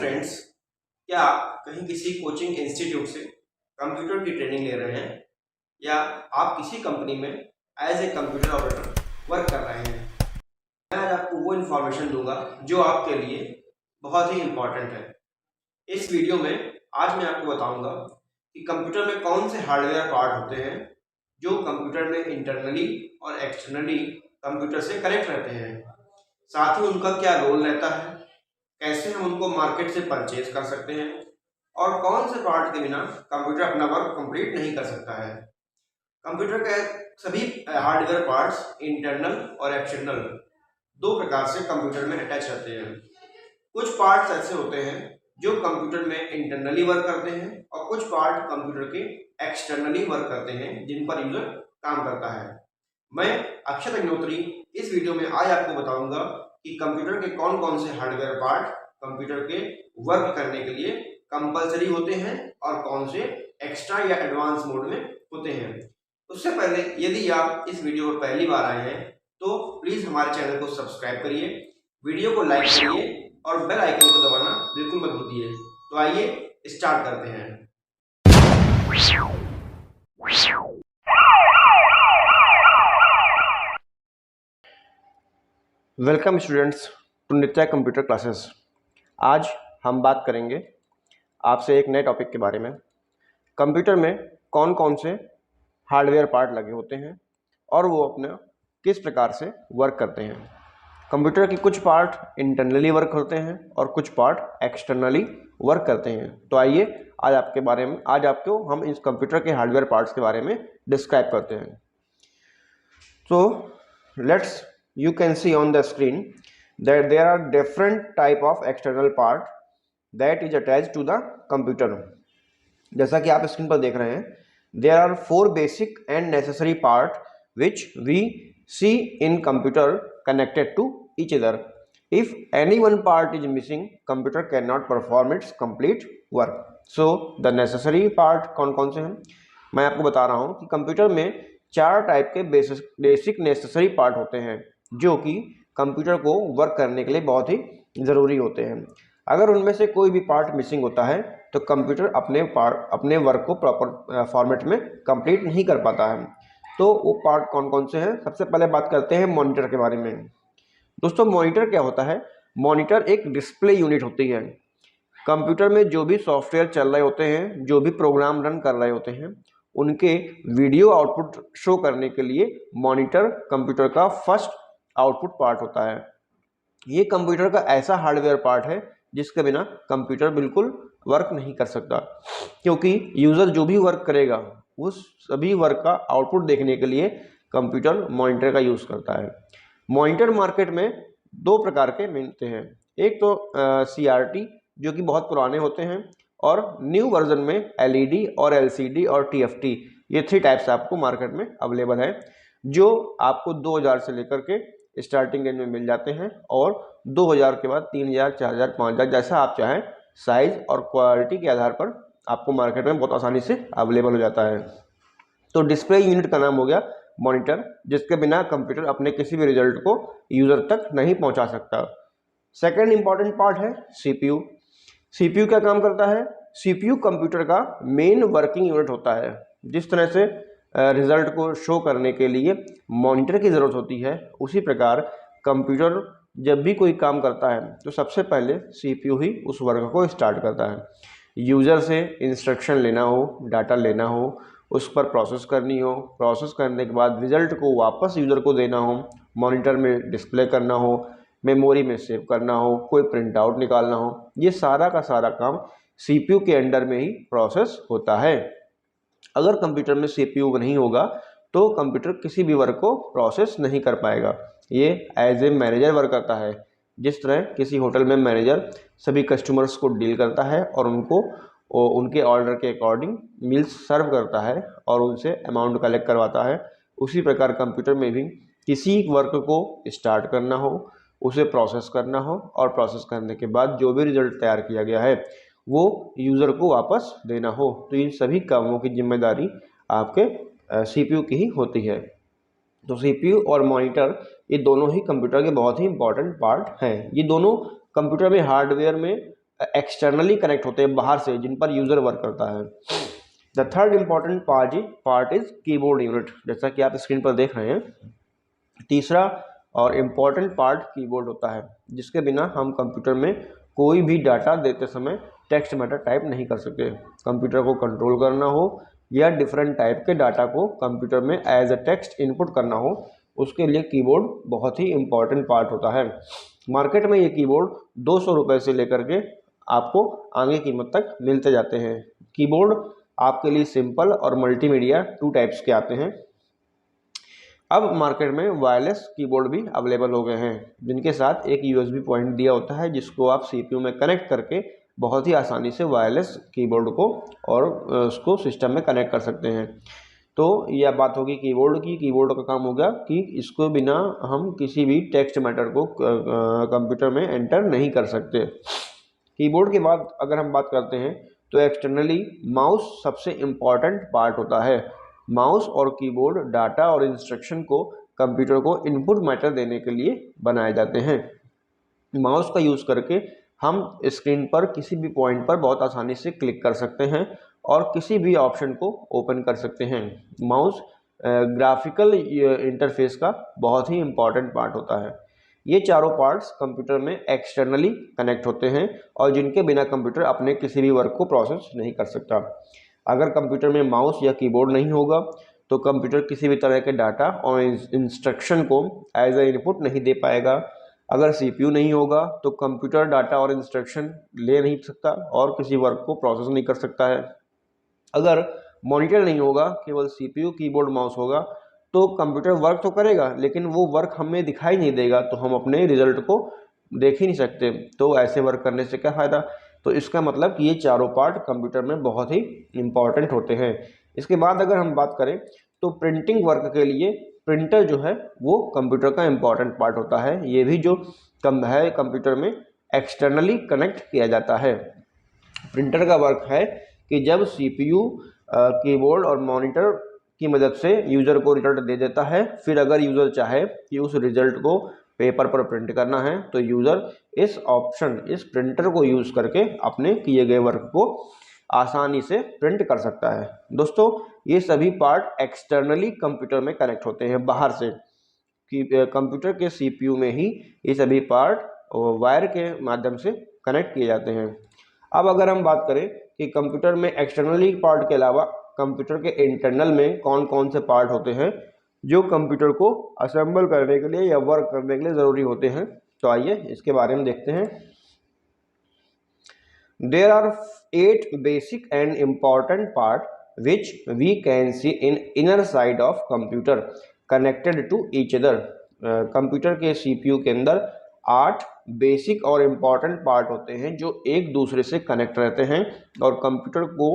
Friends, क्या आप कहीं किसी कोचिंग इंस्टीट्यूट से कंप्यूटर की ट्रेनिंग ले रहे हैं या आप किसी कंपनी में as a computer operator work कर रहे हैं? मैं आज आपको वो इन्फॉर्मेशन दूंगा जो आपके लिए बहुत ही इम्पॉर्टेंट है। इस वीडियो में आज मैं आपको बताऊंगा कि कंप्यूटर में कौन से हार्डवेयर पार्ट होते हैं जो कंप्यूटर में इंटरनली और एक्सटर्नली कंप्यूटर से कनेक्ट रहते हैं, साथ ही उनका क्या रोल रहता है, कैसे हम उनको मार्केट से परचेज कर सकते हैं और कौन से पार्ट के बिना कंप्यूटर अपना वर्क कंप्लीट नहीं कर सकता है। कंप्यूटर के सभी हार्डवेयर पार्ट्स इंटरनल और एक्सटर्नल दो प्रकार से कंप्यूटर में अटैच रहते हैं। कुछ पार्ट्स ऐसे होते हैं जो कंप्यूटर में इंटरनली वर्क करते हैं और कुछ पार्ट कंप्यूटर के एक्सटर्नली वर्क करते हैं जिन पर यूजर काम करता है। मैं अक्षत अग्निहोत्री इस वीडियो में आज आपको बताऊंगा कि कंप्यूटर के कौन कौन से हार्डवेयर पार्ट कंप्यूटर के वर्क करने के लिए कंपलसरी होते हैं और कौन से एक्स्ट्रा या एडवांस मोड में होते हैं। उससे पहले यदि आप इस वीडियो पर पहली बार आए हैं तो प्लीज हमारे चैनल को सब्सक्राइब करिए, वीडियो को लाइक करिए और बेल आइकन को दबाना बिल्कुल मत भूलिए। तो आइए स्टार्ट करते हैं। Welcome students to Nitya computer classes. आज हम बात करेंगे आपसे एक नए टॉपिक के बारे में। कंप्यूटर में कौन कौन से हार्डवेयर पार्ट लगे होते हैं और वो अपने किस प्रकार से वर्क करते हैं। कंप्यूटर के कुछ पार्ट इंटरनली वर्क होते हैं और कुछ पार्ट एक्सटर्नली वर्क करते हैं। तो आइए आज आपको हम इस कंप्यूटर के हार्डवेयर पार्ट्स के बारे में डिस्क्राइब करते हैं। So you can see on the screen that there are different type of external part that is attached to the computer. जैसा कि आप स्क्रीन पर देख रहे हैं, there are four basic and necessary part which we see in computer connected to each other. If any one part is missing, computer cannot perform its complete work. So the necessary part कौन कौन से हैं मैं आपको बता रहा हूँ कि कंप्यूटर में चार टाइप के बेसिक नेसेसरी पार्ट होते हैं जो कि कंप्यूटर को वर्क करने के लिए बहुत ही ज़रूरी होते हैं। अगर उनमें से कोई भी पार्ट मिसिंग होता है तो कंप्यूटर अपने वर्क को प्रॉपर फॉर्मेट में कंप्लीट नहीं कर पाता है। तो वो पार्ट कौन कौन से हैं, सबसे पहले बात करते हैं मॉनिटर के बारे में। दोस्तों, मॉनिटर क्या होता है? मॉनिटर एक डिस्प्ले यूनिट होती है। कंप्यूटर में जो भी सॉफ्टवेयर चल रहे होते हैं, जो भी प्रोग्राम रन कर रहे होते हैं, उनके वीडियो आउटपुट शो करने के लिए मॉनिटर कंप्यूटर का फर्स्ट आउटपुट पार्ट होता है। ये कंप्यूटर का ऐसा हार्डवेयर पार्ट है जिसके बिना कंप्यूटर बिल्कुल वर्क नहीं कर सकता, क्योंकि यूजर जो भी वर्क करेगा उस सभी वर्क का आउटपुट देखने के लिए कंप्यूटर मॉनिटर का यूज करता है। मॉनिटर मार्केट में दो प्रकार के मिलते हैं। एक तो CRT जो कि बहुत पुराने होते हैं, और न्यू वर्जन में LED और LCD और TFT, ये 3 टाइप्स आपको मार्केट में अवेलेबल है, जो आपको 2000 से लेकर के स्टार्टिंग रेंज में मिल जाते हैं और 2000 के बाद 3000, 4000, 5000 जैसा आप चाहें साइज और क्वालिटी के आधार पर आपको मार्केट में बहुत आसानी से अवेलेबल हो जाता है। तो डिस्प्ले यूनिट का नाम हो गया मॉनिटर, जिसके बिना कंप्यूटर अपने किसी भी रिजल्ट को यूजर तक नहीं पहुंचा सकता। सेकेंड इंपॉर्टेंट पार्ट है CPU। CPU क्या काम करता है? CPU कंप्यूटर का मेन वर्किंग यूनिट होता है। जिस तरह से रिजल्ट को शो करने के लिए मॉनिटर की ज़रूरत होती है, उसी प्रकार कंप्यूटर जब भी कोई काम करता है तो सबसे पहले CPU ही उस वर्क को स्टार्ट करता है। यूज़र से इंस्ट्रक्शन लेना हो, डाटा लेना हो, उस पर प्रोसेस करनी हो, प्रोसेस करने के बाद रिजल्ट को वापस यूज़र को देना हो, मॉनिटर में डिस्प्ले करना हो, मेमोरी में सेव करना हो, कोई प्रिंट आउट निकालना हो, ये सारा का सारा काम CPU के अंडर में ही प्रोसेस होता है। अगर कंप्यूटर में CPU नहीं होगा तो कंप्यूटर किसी भी वर्क को प्रोसेस नहीं कर पाएगा। ये एज ए मैनेजर वर्क करता है। जिस तरह किसी होटल में मैनेजर सभी कस्टमर्स को डील करता है और उनको उनके ऑर्डर के अकॉर्डिंग मील्स सर्व करता है और उनसे अमाउंट कलेक्ट करवाता है, उसी प्रकार कंप्यूटर में भी किसी वर्क को स्टार्ट करना हो, उसे प्रोसेस करना हो और प्रोसेस करने के बाद जो भी रिजल्ट तैयार किया गया है वो यूज़र को वापस देना हो, तो इन सभी कामों की जिम्मेदारी आपके CPU की ही होती है। तो CPU और मॉनिटर ये दोनों ही कंप्यूटर के बहुत ही इंपॉर्टेंट पार्ट हैं। ये दोनों कंप्यूटर में हार्डवेयर में एक्सटर्नली कनेक्ट होते हैं बाहर से, जिन पर यूजर वर्क करता है। The third important part is keyboard unit, जैसा कि आप स्क्रीन पर देख रहे हैं। तीसरा और इम्पॉर्टेंट पार्ट कीबोर्ड होता है, जिसके बिना हम कंप्यूटर में कोई भी डाटा देते समय टेक्स्ट मैटर टाइप नहीं कर सकते। कंप्यूटर को कंट्रोल करना हो या डिफरेंट टाइप के डाटा को कंप्यूटर में एज अ टेक्स्ट इनपुट करना हो, उसके लिए कीबोर्ड बहुत ही इम्पॉर्टेंट पार्ट होता है। मार्केट में ये कीबोर्ड 200 रुपये से लेकर के आपको आगे कीमत तक मिलते जाते हैं। कीबोर्ड आपके लिए सिंपल और मल्टीमीडिया 2 टाइप्स के आते हैं। अब मार्केट में वायरलेस कीबोर्ड भी अवेलेबल हो गए हैं, जिनके साथ एक USB पॉइंट दिया होता है, जिसको आप CPU में कनेक्ट करके बहुत ही आसानी से वायरलेस कीबोर्ड को और उसको सिस्टम में कनेक्ट कर सकते हैं। तो यह बात होगी कीबोर्ड की। कीबोर्ड का काम होगा कि इसको बिना हम किसी भी टेक्स्ट मैटर को कंप्यूटर में एंटर नहीं कर सकते। कीबोर्ड के बाद अगर हम बात करते हैं तो एक्सटर्नली माउस सबसे इम्पॉर्टेंट पार्ट होता है। माउस और कीबोर्ड डाटा और इंस्ट्रक्शन को कंप्यूटर को इनपुट मैटर देने के लिए बनाए जाते हैं। माउस का यूज़ करके हम स्क्रीन पर किसी भी पॉइंट पर बहुत आसानी से क्लिक कर सकते हैं और किसी भी ऑप्शन को ओपन कर सकते हैं। माउस ग्राफिकल इंटरफेस का बहुत ही इम्पॉर्टेंट पार्ट होता है। ये चारों पार्ट्स कंप्यूटर में एक्सटर्नली कनेक्ट होते हैं और जिनके बिना कंप्यूटर अपने किसी भी वर्क को प्रोसेस नहीं कर सकता। अगर कंप्यूटर में माउस या कीबोर्ड नहीं होगा तो कंप्यूटर किसी भी तरह के डाटा और इंस्ट्रक्शन को एज ए इनपुट नहीं दे पाएगा। अगर CPU नहीं होगा तो कंप्यूटर डाटा और इंस्ट्रक्शन ले नहीं सकता और किसी वर्क को प्रोसेस नहीं कर सकता है। अगर मॉनिटर नहीं होगा, केवल CPU कीबोर्ड माउस होगा, तो कंप्यूटर वर्क तो करेगा लेकिन वो वर्क हमें दिखाई नहीं देगा, तो हम अपने रिजल्ट को देख ही नहीं सकते। तो ऐसे वर्क करने से क्या फ़ायदा। तो इसका मतलब कि ये चारों पार्ट कंप्यूटर में बहुत ही इम्पॉर्टेंट होते हैं। इसके बाद अगर हम बात करें तो प्रिंटिंग वर्क के लिए प्रिंटर जो है वो कंप्यूटर का इम्पॉर्टेंट पार्ट होता है। ये भी जो है कंप्यूटर में एक्सटर्नली कनेक्ट किया जाता है। प्रिंटर का वर्क है कि जब CPU कीबोर्ड और मॉनिटर की मदद से यूज़र को रिजल्ट दे देता है, फिर अगर यूज़र चाहे कि उस रिजल्ट को पेपर पर प्रिंट करना है तो यूज़र इस प्रिंटर को यूज़ करके अपने किए गए वर्क को आसानी से प्रिंट कर सकता है। दोस्तों, ये सभी पार्ट एक्सटर्नली कंप्यूटर में कनेक्ट होते हैं बाहर से, कि कंप्यूटर के CPU में ही ये सभी पार्ट वायर के माध्यम से कनेक्ट किए जाते हैं। अब अगर हम बात करें कि कंप्यूटर में एक्सटर्नली पार्ट के अलावा कंप्यूटर के इंटरनल में कौन कौन से पार्ट होते हैं जो कंप्यूटर को असेंबल करने के लिए या वर्क करने के लिए ज़रूरी होते हैं, तो आइए इसके बारे में देखते हैं। There are 8 basic and important parts which we can see in inner side of computer connected to each other. Computer के CPU के अंदर 8 बेसिक और इम्पॉर्टेंट पार्ट होते हैं जो एक दूसरे से कनेक्ट रहते हैं और कंप्यूटर को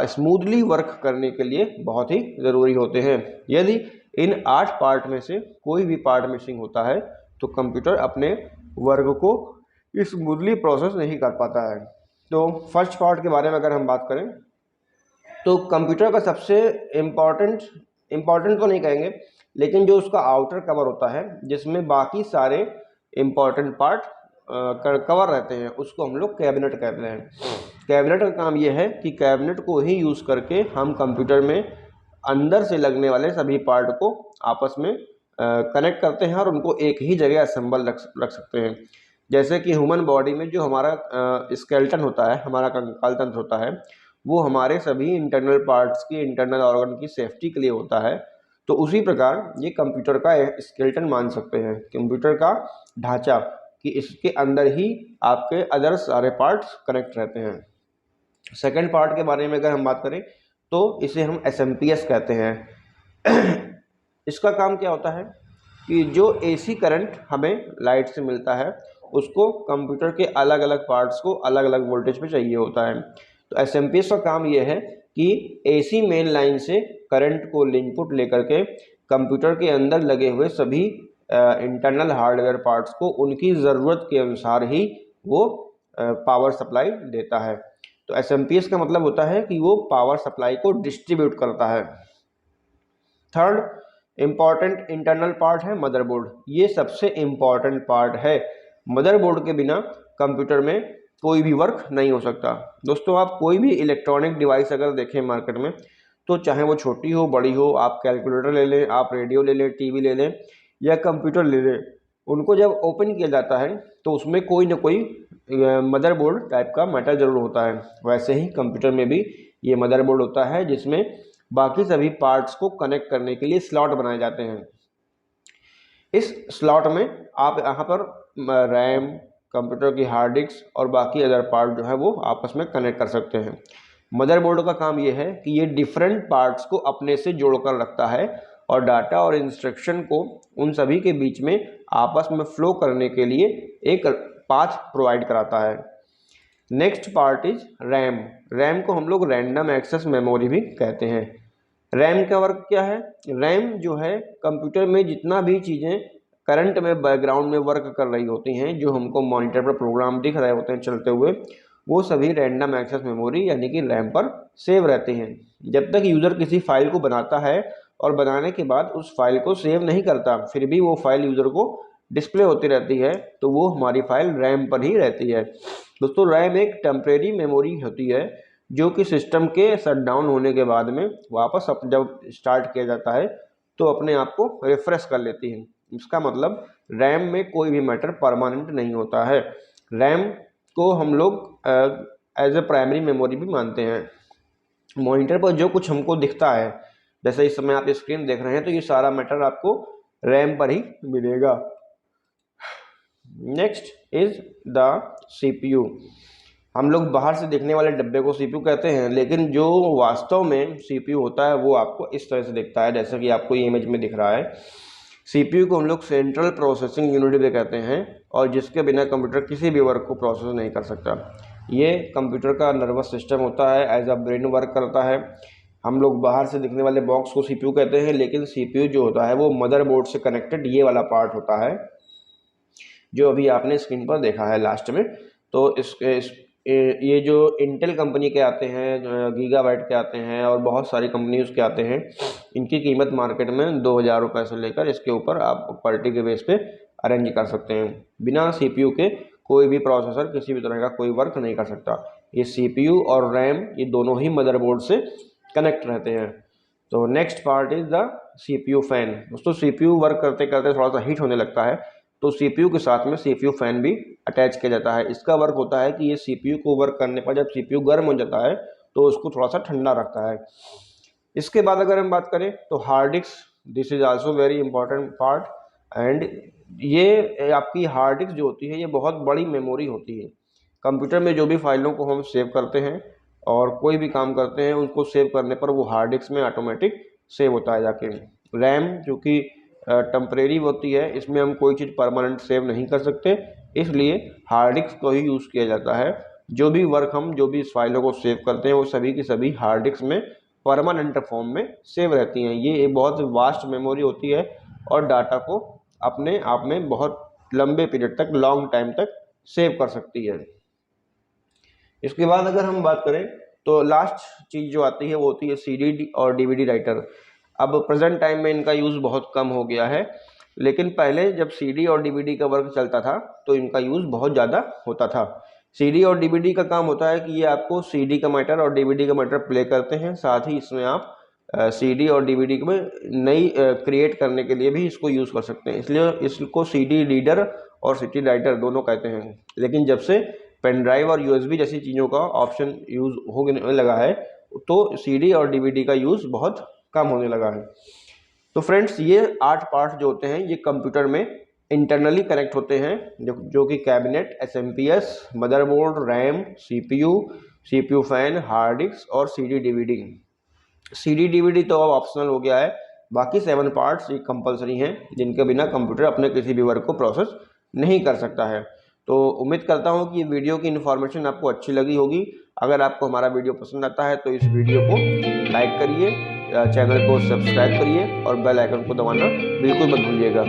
स्मूथली वर्क करने के लिए बहुत ही ज़रूरी होते हैं। यदि इन 8 पार्ट में से कोई भी पार्ट मिसिंग होता है तो कंप्यूटर अपने वर्क को स्मूथली प्रोसेस नहीं कर पाता है। तो फर्स्ट पार्ट के बारे में अगर हम बात करें तो कंप्यूटर का सबसे इम्पॉर्टेंट तो नहीं कहेंगे, लेकिन जो उसका आउटर कवर होता है जिसमें बाकी सारे इम्पॉर्टेंट पार्ट कवर रहते हैं, उसको हम लोग कैबिनेट कहते हैं। कैबिनेट का काम यह है कि कैबिनेट को ही यूज़ करके हम कंप्यूटर में अंदर से लगने वाले सभी पार्ट को आपस में कनेक्ट करते हैं और उनको एक ही जगह असेंबल रख सकते हैं। जैसे कि ह्यूमन बॉडी में जो हमारा स्केलेटन होता है, हमारा कंकाल तंत्र होता है, वो हमारे सभी इंटरनल पार्ट्स की, इंटरनल ऑर्गन की सेफ्टी के लिए होता है। तो उसी प्रकार ये कंप्यूटर का स्केलेटन मान सकते हैं, कंप्यूटर का ढांचा, कि इसके अंदर ही आपके अदर सारे पार्ट्स कनेक्ट रहते हैं। सेकेंड पार्ट के बारे में अगर हम बात करें तो इसे हम SMPS कहते हैं। इसका काम क्या होता है कि जो AC करंट हमें लाइट से मिलता है उसको कंप्यूटर के अलग अलग पार्ट्स को अलग अलग वोल्टेज पे चाहिए होता है। तो SMPS का काम यह है कि AC मेन लाइन से करंट को इनपुट लेकर के कंप्यूटर के अंदर लगे हुए सभी इंटरनल हार्डवेयर पार्ट्स को उनकी ज़रूरत के अनुसार ही वो पावर सप्लाई देता है। तो SMPS का मतलब होता है कि वो पावर सप्लाई को डिस्ट्रीब्यूट करता है। थर्ड इम्पॉर्टेंट इंटरनल पार्ट है मदरबोर्ड। ये सबसे इम्पॉर्टेंट पार्ट है। मदरबोर्ड के बिना कंप्यूटर में कोई भी वर्क नहीं हो सकता। दोस्तों आप कोई भी इलेक्ट्रॉनिक डिवाइस अगर देखें मार्केट में, तो चाहे वो छोटी हो बड़ी हो, आप कैलकुलेटर ले लें, आप रेडियो ले लें, टीवी ले लें या कंप्यूटर ले लें, उनको जब ओपन किया जाता है तो उसमें कोई ना कोई मदरबोर्ड टाइप का मैटर जरूर होता है। वैसे ही कंप्यूटर में भी ये मदरबोर्ड होता है जिसमें बाकी सभी पार्ट्स को कनेक्ट करने के लिए स्लॉट बनाए जाते हैं। इस स्लॉट में आप यहाँ पर रैम, कंप्यूटर की हार्ड डिस्क और बाकी अदर पार्ट जो है वो आपस में कनेक्ट कर सकते हैं। मदरबोर्ड का काम ये है कि ये डिफरेंट पार्ट्स को अपने से जोड़कर रखता है और डाटा और इंस्ट्रक्शन को उन सभी के बीच में आपस में फ्लो करने के लिए एक पाथ प्रोवाइड कराता है। Next part is RAM. RAM को हम लोग रैंडम एक्सेस मेमोरी भी कहते हैं। रैम का वर्क क्या है? रैम जो है कंप्यूटर में जितना भी चीज़ें करंट में बैकग्राउंड में वर्क कर रही होती हैं, जो हमको मॉनिटर पर प्रोग्राम दिख रहे होते हैं चलते हुए, वो सभी रैंडम एक्सेस मेमोरी यानी कि रैम पर सेव रहते हैं। जब तक यूज़र किसी फाइल को बनाता है और बनाने के बाद उस फाइल को सेव नहीं करता, फिर भी वो फाइल यूज़र को डिस्प्ले होती रहती है, तो वो हमारी फाइल रैम पर ही रहती है। दोस्तों रैम एक टेम्परेरी मेमोरी होती है जो कि सिस्टम के शट डाउन होने के बाद में वापस जब स्टार्ट किया जाता है तो अपने आप को रिफ्रेश कर लेती है। इसका मतलब रैम में कोई भी मैटर परमानेंट नहीं होता है। रैम को हम लोग एज ए प्राइमरी मेमोरी भी मानते हैं। मॉनिटर पर जो कुछ हमको दिखता है, जैसे इस समय आप स्क्रीन देख रहे हैं, तो ये सारा मैटर आपको रैम पर ही मिलेगा। Next is the CPU। हम लोग बाहर से देखने वाले डब्बे को CPU कहते हैं, लेकिन जो वास्तव में CPU होता है वो आपको इस तरह से दिखता है, जैसा कि आपको ये इमेज में दिख रहा है। CPU को हम लोग सेंट्रल प्रोसेसिंग यूनिट भी कहते हैं और जिसके बिना कंप्यूटर किसी भी वर्क को प्रोसेस नहीं कर सकता। ये कंप्यूटर का नर्वस सिस्टम होता है, एज अ ब्रेन वर्क करता है। हम लोग बाहर से दिखने वाले बॉक्स को CPU कहते हैं, लेकिन CPU जो होता है वो मदरबोर्ड से कनेक्टेड ये वाला पार्ट होता है जो अभी आपने स्क्रीन पर देखा है लास्ट में। तो ये जो इंटेल कंपनी के आते हैं, गीगाबाइट के आते हैं और बहुत सारी कंपनीज के आते हैं, इनकी कीमत मार्केट में 2000 रुपये से लेकर इसके ऊपर आप क्वालिटी के बेस पे अरेंज कर सकते हैं। बिना CPU के कोई भी प्रोसेसर किसी भी तरह का कोई वर्क नहीं कर सकता। ये CPU और रैम ये दोनों ही मदरबोर्ड से कनेक्ट रहते हैं। तो next part is the CPU fan. दोस्तों CPU वर्क करते करते थोड़ा सा हीट होने लगता है, तो CPU के साथ में CPU फैन भी अटैच किया जाता है। इसका वर्क होता है कि ये CPU को वर्क करने पर जब CPU गर्म हो जाता है तो उसको थोड़ा सा ठंडा रखता है। इसके बाद अगर हम बात करें तो hard disk, this is also very important part. And ये आपकी हार्ड डिस्क जो होती है ये बहुत बड़ी मेमोरी होती है। कंप्यूटर में जो भी फाइलों को हम सेव करते हैं और कोई भी काम करते हैं उनको सेव करने पर वो हार्ड डिस्क में ऑटोमेटिक सेव होता है जाके। रैम जो कि टेम्परेरी होती है, इसमें हम कोई चीज़ परमानेंट सेव नहीं कर सकते, इसलिए हार्ड डिस्क को ही यूज़ किया जाता है। जो भी वर्क हम जो भी इस फाइलों को सेव करते हैं वो सभी की सभी हार्ड डिस्क में परमानेंट फॉर्म में सेव रहती हैं। ये एक बहुत वास्ट मेमोरी होती है और डाटा को अपने आप में बहुत लंबे पीरियड तक, लॉन्ग टाइम तक सेव कर सकती है। इसके बाद अगर हम बात करें तो लास्ट चीज़ जो आती है वो होती है CD और DVD राइटर। अब प्रेजेंट टाइम में इनका यूज़ बहुत कम हो गया है, लेकिन पहले जब CD और DVD का वर्क चलता था तो इनका यूज़ बहुत ज़्यादा होता था। CD और DVD का काम होता है कि ये आपको CD का मैटर और DVD का मैटर प्ले करते हैं, साथ ही इसमें आप CD और DVD में नई क्रिएट करने के लिए भी इसको यूज़ कर सकते हैं, इसलिए इसको CD रीडर और CD राइटर दोनों कहते हैं। लेकिन जब से पेन ड्राइव और USB जैसी चीज़ों का ऑप्शन यूज़ होने लगा है तो CD और DVD का यूज़ बहुत कम होने लगा है। तो फ्रेंड्स ये 8 पार्ट्स जो होते हैं ये कंप्यूटर में इंटरनली कनेक्ट होते हैं, जो कि cabinet, SMPS, motherboard, RAM, CPU fan, hard disk और CD DVD तो अब ऑप्शनल हो गया है। बाकी 7 पार्ट्स ये कंपलसरी हैं जिनके बिना कंप्यूटर अपने किसी भी वर्क को प्रोसेस नहीं कर सकता है। तो उम्मीद करता हूँ कि ये वीडियो की इन्फॉर्मेशन आपको अच्छी लगी होगी। अगर आपको हमारा वीडियो पसंद आता है तो इस वीडियो को लाइक करिए, चैनल को सब्सक्राइब करिए और बेल आइकन को दबाना बिल्कुल मत भूलिएगा।